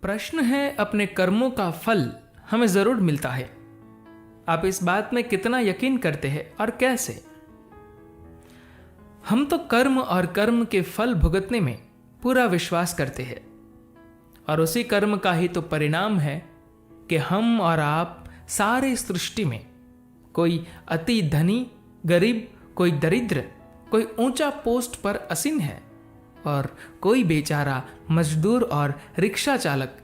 प्रश्न है, अपने कर्मों का फल हमें जरूर मिलता है। आप इस बात में कितना यकीन करते हैं और कैसे? हम तो कर्म और कर्म के फल भुगतने में पूरा विश्वास करते हैं, और उसी कर्म का ही तो परिणाम है कि हम और आप सारे सृष्टि में, कोई अति धनी, गरीब, कोई दरिद्र, कोई ऊंचा पोस्ट पर आसीन है, और कोई बेचारा मजदूर और रिक्शा चालक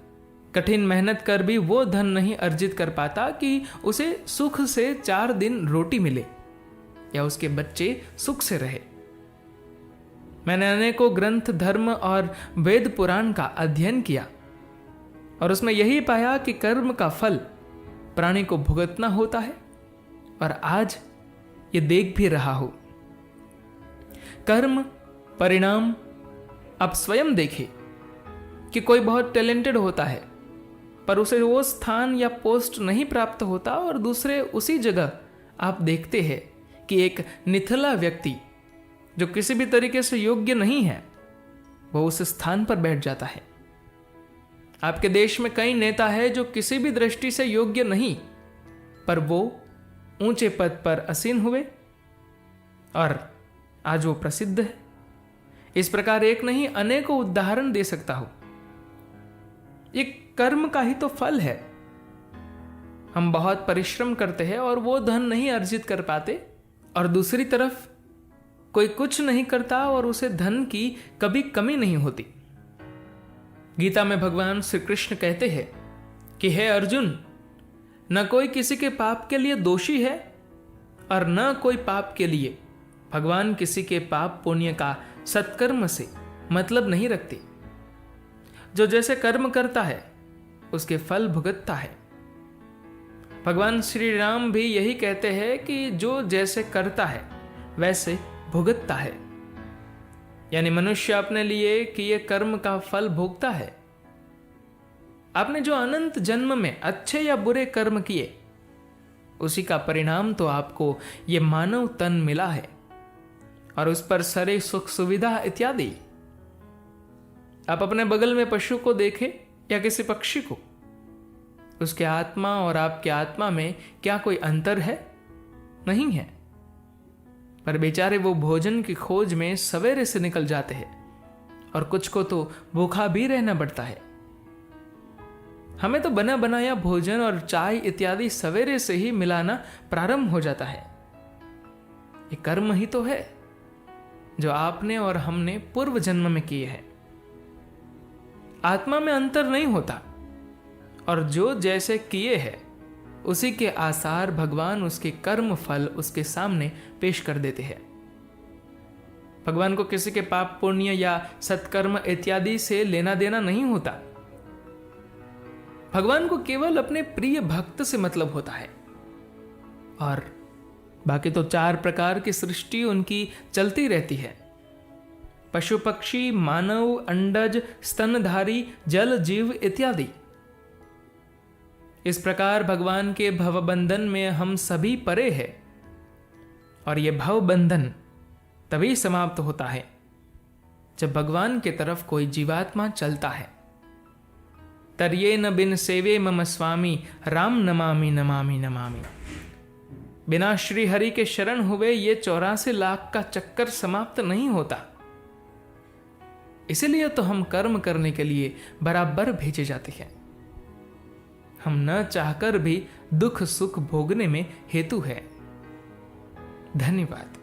कठिन मेहनत कर भी वो धन नहीं अर्जित कर पाता कि उसे सुख से 4 दिन रोटी मिले या उसके बच्चे सुख से रहे। मैंने अनेकों ग्रंथ, धर्म और वेद पुराण का अध्ययन किया, और उसमें यही पाया कि कर्म का फल प्राणी को भुगतना होता है, और आज ये देख भी रहा हूं। कर्म परिणाम आप स्वयं देखें कि कोई बहुत टैलेंटेड होता है, पर उसे वो स्थान या पोस्ट नहीं प्राप्त होता, और दूसरे उसी जगह आप देखते हैं कि एक निथला व्यक्ति जो किसी भी तरीके से योग्य नहीं है, वो उस स्थान पर बैठ जाता है। आपके देश में कई नेता है जो किसी भी दृष्टि से योग्य नहीं, पर वो ऊंचे पद पर आसीन हुए और आज वो प्रसिद्ध है। इस प्रकार एक नहीं अनेकों उदाहरण दे सकता हूं। ये कर्म का ही तो फल है। हम बहुत परिश्रम करते हैं और वो धन नहीं अर्जित कर पाते, और दूसरी तरफ कोई कुछ नहीं करता और उसे धन की कभी कमी नहीं होती। गीता में भगवान श्री कृष्ण कहते हैं कि हे अर्जुन, न कोई किसी के पाप के लिए दोषी है और न कोई पाप के लिए। भगवान किसी के पाप पुण्य का सत्कर्म से मतलब नहीं रखते। जो जैसे कर्म करता है उसके फल भुगतता है। भगवान श्री राम भी यही कहते हैं कि जो जैसे करता है वैसे भुगतता है, यानी मनुष्य अपने लिए किए कर्म का फल भोगता है। आपने जो अनंत जन्म में अच्छे या बुरे कर्म किए, उसी का परिणाम तो आपको ये मानव तन मिला है, और उस पर सारे सुख सुविधा इत्यादि। आप अपने बगल में पशु को देखें या किसी पक्षी को, उसके आत्मा और आपके आत्मा में क्या कोई अंतर है? नहीं है। पर बेचारे वो भोजन की खोज में सवेरे से निकल जाते हैं, और कुछ को तो भूखा भी रहना पड़ता है। हमें तो बना बनाया भोजन और चाय इत्यादि सवेरे से ही मिलाना प्रारंभ हो जाता है। ये कर्म ही तो है जो आपने और हमने पूर्व जन्म में किए हैं। आत्मा में अंतर नहीं होता, और जो जैसे किए हैं उसी के आसार भगवान उसके कर्म फल उसके सामने पेश कर देते हैं। भगवान को किसी के पाप पुण्य या सत्कर्म इत्यादि से लेना देना नहीं होता। भगवान को केवल अपने प्रिय भक्त से मतलब होता है, और बाकी तो 4 प्रकार की सृष्टि उनकी चलती रहती है। पशु पक्षी, मानव, अंडज, स्तनधारी, जल जीव इत्यादि। इस प्रकार भगवान के भवबंधन में हम सभी परे हैं, और यह भवबंधन तभी समाप्त होता है जब भगवान के तरफ कोई जीवात्मा चलता है। तरिये न बिन सेवे मम स्वामी, राम नमामि नमामि नमामि। बिना श्री हरि के शरण हुए ये 84 लाख का चक्कर समाप्त नहीं होता। इसीलिए तो हम कर्म करने के लिए बराबर भेजे जाते हैं। हम न चाहकर भी दुख सुख भोगने में हेतु है। धन्यवाद।